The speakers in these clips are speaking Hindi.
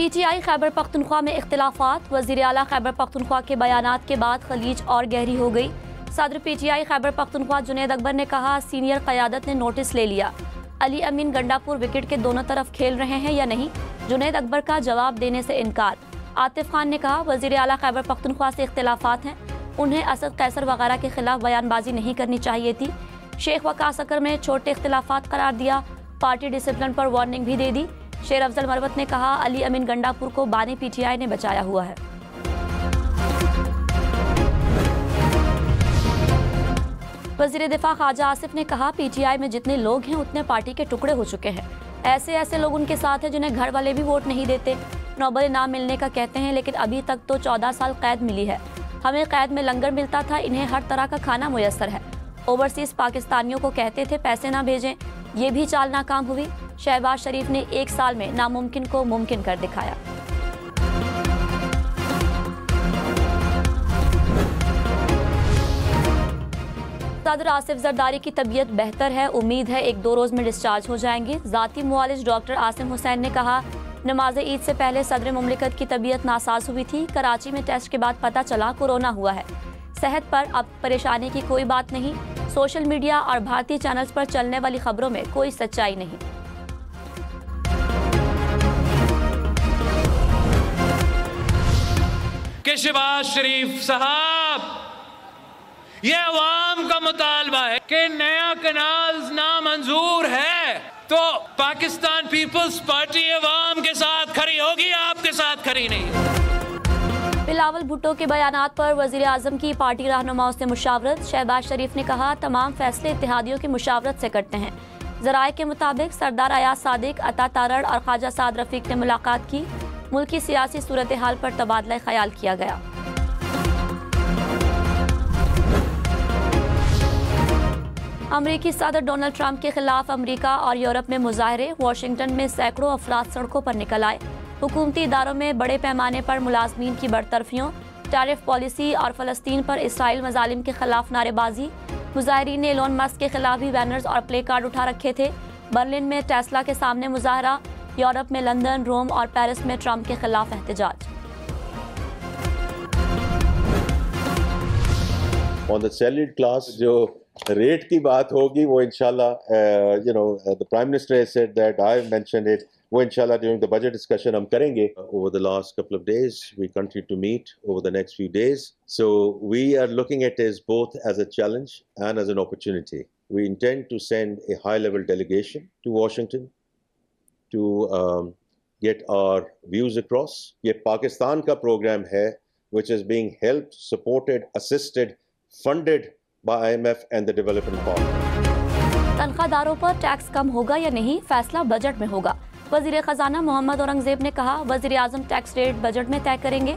PTI खैबर पख्तूनख्वा में इख्तिलाफात। वज़ीर आला खैबर पख्तूनख्वा के बयानात के बाद खलीज और गहरी हो गई। सदर PTI खैबर पख्तूनख्वा जुनैद अकबर ने कहा, सीनियर क़यादत ने नोटिस ले लिया, अली अमीन गंडापुर विकेट के दोनों तरफ खेल रहे हैं या नहीं। जुनैद अकबर का जवाब देने से इनकार। आतिफ खान ने कहा, वज़ीर आला खैबर पख्तूनख्वा से इख्तिलाफात हैं, उन्हें असद कैसर वगैरह के खिलाफ बयानबाजी नहीं करनी चाहिए थी। शेख वकास अकर में छोटे इख्तिलाफात करार दिया, पार्टी डिसिप्लिन पर वार्निंग भी दे दी। शेर अफजल मरवत ने कहा, अली अमीन गंडापुर को बानी PTI ने बचाया हुआ है। वज़ीर दिफा ख्वाजा आसिफ ने कहा, PTI में जितने लोग हैं उतने पार्टी के टुकड़े हो चुके हैं। ऐसे लोग उनके साथ हैं जिन्हें घर वाले भी वोट नहीं देते। नौबत ना मिलने का कहते हैं, लेकिन अभी तक तो 14 साल कैद मिली है। हमें कैद में लंगर मिलता था, इन्हें हर तरह का खाना मुयस्सर है। ओवरसीज पाकिस्तानियों को कहते थे पैसे ना भेजें, ये भी चाल नाकाम हुई। शहबाज शरीफ ने 1 साल में नामुमकिन को मुमकिन कर दिखाया। सदर आसिफ जरदारी की तबीयत बेहतर है, उम्मीद है 1-2 रोज में डिस्चार्ज हो जाएंगे। जाती मुआलिज डॉक्टर आसिम हुसैन ने कहा, नमाज ईद से पहले सदर मुमलिकत की तबीयत नासाज हुई थी। कराची में टेस्ट के बाद पता चला कोरोना हुआ है। सेहत पर अब परेशानी की कोई बात नहीं। सोशल मीडिया और भारतीय चैनल्स पर चलने वाली खबरों में कोई सच्चाई नहीं। कि शहबाज शरीफ साहब, ये अवाम का मुतालबा है कि नया कनाल नामंजूर है, तो पाकिस्तान पीपल्स पार्टी अवाम के साथ खड़ी होगी, आपके साथ खड़ी नहीं। बिलावल भुट्टो के बयानात पर वज़ीर आज़म की पार्टी रहनुमाओं से मुशावरत। शहबाज शरीफ ने कहा, तमाम फैसले इत्तेहादियों की मुशावरत से करते हैं। ज़राए के मुताबिक सरदार अयाज सादिक, अता तारड़ और ख्वाजा साद रफीक ने मुलाकात की। मुल्की सियासी सूरत हाल पर तबादला ख्याल किया गया। अमरीकी सदर डोनाल्ड ट्रंप के खिलाफ अमरीका और यूरोप में मुजाहरे। वाशिंगटन में सैकड़ों अफराद सड़कों पर निकल आए। हुकूमती इदारों में बड़े पैमाने पर मुलाजमीन की बरतरफियों, टैरिफ पॉलिसी और फ़लस्तीन पर इसराइल मजालिम के खिलाफ नारेबाजी। मुजाहरीन ने एलोन मस्क के खिलाफ भी बैनर्स और प्ले कार्ड उठा रखे थे। बर्लिन में टेस्ला के सामने मुजाहरा। यूरोप में लंदन, रोम और पेरिस में ट्रंप के खिलाफ एहतजाज। On the salaried class, जो रेट की बात होगी वो इंशाल्लाह the Prime Minister has said that, I mentioned it, वो इंशाल्लाह during the budget discussion हम करेंगे. Over the last couple of days we continue to meet over the next few days, so we are looking at it both as a challenge and as an opportunity. We intend to send a high level delegation to Washington to get our views across. ये पाकिस्तान का प्रोग्राम है which is being helped, supported, assisted, funded by IMF and the development partners. तनख्वाहदारों पर टैक्स कम होगा या नहीं, फैसला बजट में होगा। वजीर खजाना मोहम्मद औरंगजेब ने कहा, वजीर आजम टैक्स रेट बजट में तय करेंगे।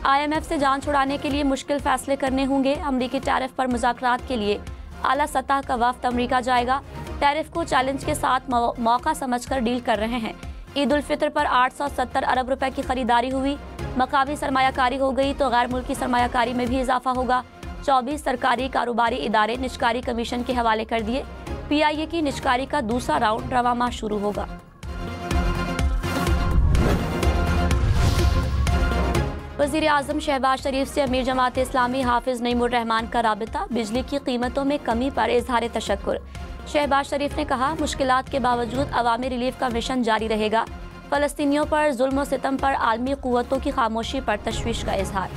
IMF से जान छुड़ाने के लिए मुश्किल फैसले करने होंगे। अमरीकी टैरिफ पर मुज़ाकरात के लिए आला सतह का वफ्द अमरीका जाएगा। टैरिफ को चैलेंज के साथ मौका समझकर डील कर रहे हैं। ईद उल फितर पर 870 अरब रुपए की खरीदारी हुई। मकामी सरमायाकारी हो गई तो गैर मुल्की सरमायाकारी में भी इजाफा होगा। 24 सरकारी कारोबारी इदारे निजकारी कमीशन के हवाले कर दिए। PIA की निजकारी का दूसरा राउंड रवा माह शुरू होगा। वज़ीर आज़म शहबाज शरीफ से अमीर जमात इस्लामी हाफिज नईमुर रहमान का राबिता। बिजली की कीमतों में कमी पर इजहार तशक्कुर। शहबाज शरीफ ने कहा, मुश्किलात के बावजूद अवामी रिलीफ का मिशन जारी रहेगा। फ़लस्तीनियों पर जुल्म व सितम पर आलमी क़ुव्वतों की खामोशी पर तशवीश का इजहार।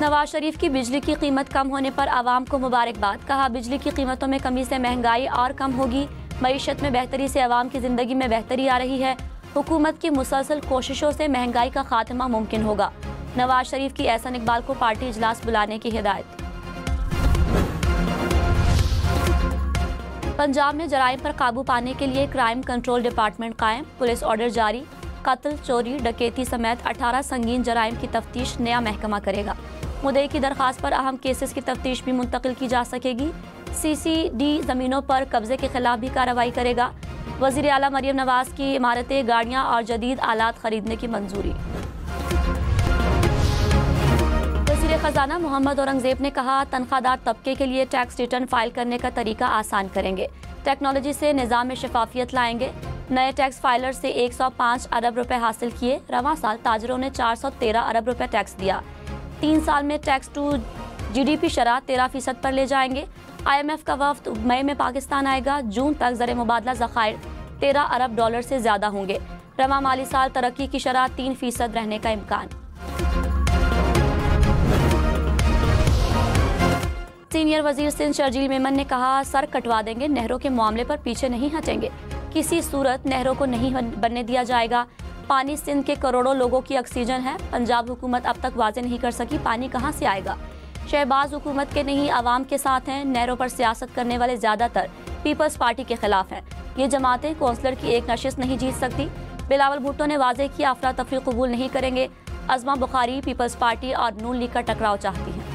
नवाज शरीफ की बिजली की कीमत कम होने पर आवाम को मुबारकबाद। कहा, बिजली की कीमतों में कमी से महंगाई और कम होगी। मईशत में बेहतरी से आवाम की ज़िंदगी में बेहतरी आ रही है। हुकूमत की मुसलसल कोशिशों से महंगाई का खात्मा मुमकिन होगा। नवाज शरीफ की एहसन इकबाल को पार्टी इजलास बुलाने की हिदायत। पंजाब में जराइम पर काबू पाने के लिए क्राइम कंट्रोल डिपार्टमेंट कायम। पुलिस ऑर्डर जारी। कत्ल, चोरी, डकैती समेत 18 संगीन जराइम की तफ्तीश नया महकमा करेगा। मुद्दई की दरखास्त पर अहम केसेस की तफ्तीश भी मुंतकिल की जा सकेगी। CCD ज़मीनों पर कब्जे के खिलाफ भी कार्रवाई करेगा। वज़ीर आला मरियम नवाज की इमारतें, गाड़ियाँ और जदीद आलात खरीदने की मंजूरी। वज़ीर ख़जाना मोहम्मद औरंगजेब ने कहा, तनख्वाहदार तबके के लिए टैक्स रिटर्न फाइल करने का तरीका आसान करेंगे। टेक्नोलॉजी से निज़ाम में शफाफियत लाएंगे। नए टैक्स फाइलर से 105 अरब रुपए हासिल किए। रवां साल ताजरों ने 413 अरब रुपए टैक्स दिया। 3 साल में टैक्स टू GDP शरह 13% पर ले जाएंगे। IMF का वफ्द मई में पाकिस्तान आएगा। जून तक ज़र मुबादला ज़खायर 13 अरब डॉलर से ज्यादा होंगे। रवां माली साल तरक्की की शरह 3% रहने का इम्कान। सीनियर वजीर सिंध शर्जील मेमन ने कहा, सर कटवा देंगे, नहरों के मामले पर पीछे नहीं हटेंगे। किसी सूरत नहरों को नहीं बनने दिया जाएगा। पानी सिंध के करोड़ों लोगों की ऑक्सीजन है। पंजाब हुकूमत अब तक वाजे नहीं कर सकी पानी कहां से आएगा। शहबाज हुकूमत के नहीं आवाम के साथ हैं। नहरों पर सियासत करने वाले ज्यादातर पीपल्स पार्टी के खिलाफ हैं। ये जमातें कौंसलर की एक नशिस्त नहीं जीत सकती। बिलावल भुट्टो ने वाजे किया, अफरा तफरी कबूल नहीं करेंगे। अज़मा बुखारी पीपल्स पार्टी और नून लीग का टकराव चाहती हैं।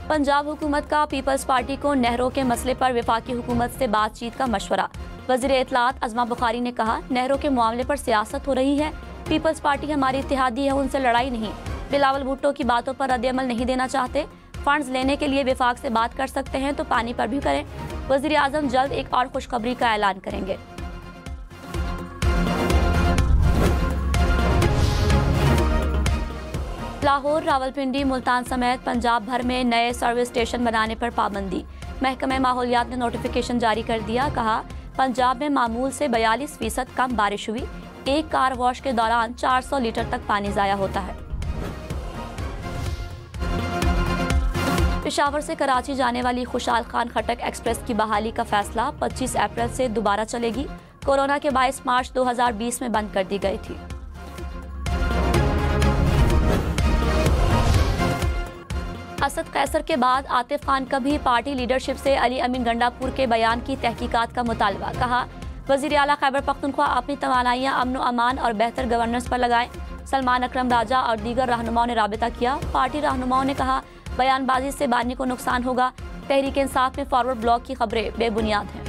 पंजाब हुकूमत का पीपल्स पार्टी को नहरों के मसले पर वफाकी हुकूमत से बातचीत का मशवरा। वज़ीर इत्तलात अज़मा बुखारी ने कहा, नहरों के मामले पर सियासत हो रही है। पीपल्स पार्टी हमारी इत्तेहादी है, उनसे लड़ाई नहीं। बिलावल भुट्टो की बातों पर रद्द-ए-अमल नहीं देना चाहते। फंड्स लेने के लिए विफाक से बात कर सकते हैं तो पानी पर भी करें। वज़ीर आज़म जल्द एक और खुशखबरी का ऐलान करेंगे। लाहौर, रावलपिंडी, मुल्तान समेत पंजाब भर में नए सर्विस स्टेशन बनाने पर पाबंदी। महकमे माहौलियात ने नोटिफिकेशन जारी कर दिया। कहा, पंजाब में मामूल से 42% कम बारिश हुई। एक कार वॉश के दौरान 400 लीटर तक पानी जाया होता है। पेशावर से कराची जाने वाली खुशहाल खान खटक एक्सप्रेस की बहाली का फैसला 25 अप्रैल से दोबारा चलेगी। कोरोना के 22 मार्च 2020 में बंद कर दी गई थी। असद कैसर के बाद आतिफ खान का भी पार्टी लीडरशिप से अली अमीन गंडापुर के बयान की तहकीकात का मुतालबा। कहा, वज़ीर आला खैबर पख्तूनख्वा अपनी तवानाइयाँ अमन व अमान और बेहतर गवर्नेंस पर लगाएं। सलमान अकरम राजा और दीगर रहनुमाओं ने राबिता किया। पार्टी रहनुमाओं ने कहा, बयानबाजी से बानी को नुकसान होगा। तहरीक इंसाफ में फॉरवर्ड ब्लॉक की खबरें बेबुनियाद हैं।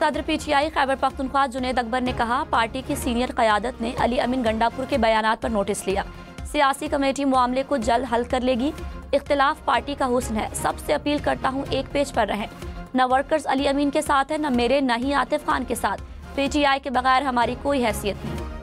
सदर PTI खैबर पख्तूनख्वा जुनैद अकबर ने कहा, पार्टी की सीनियर क़यादत ने अली अमीन गंडापुर के बयानात पर नोटिस लिया। सियासी कमेटी मामले को जल्द हल कर लेगी। इख्तिलाफ पार्टी का हुस्न है। सबसे अपील करता हूँ एक पेज पर रहें। न वर्कर्स अली अमीन के साथ है, न मेरे, न ही आतिफ खान के साथ। PTI के बगैर हमारी कोई हैसियत नहीं।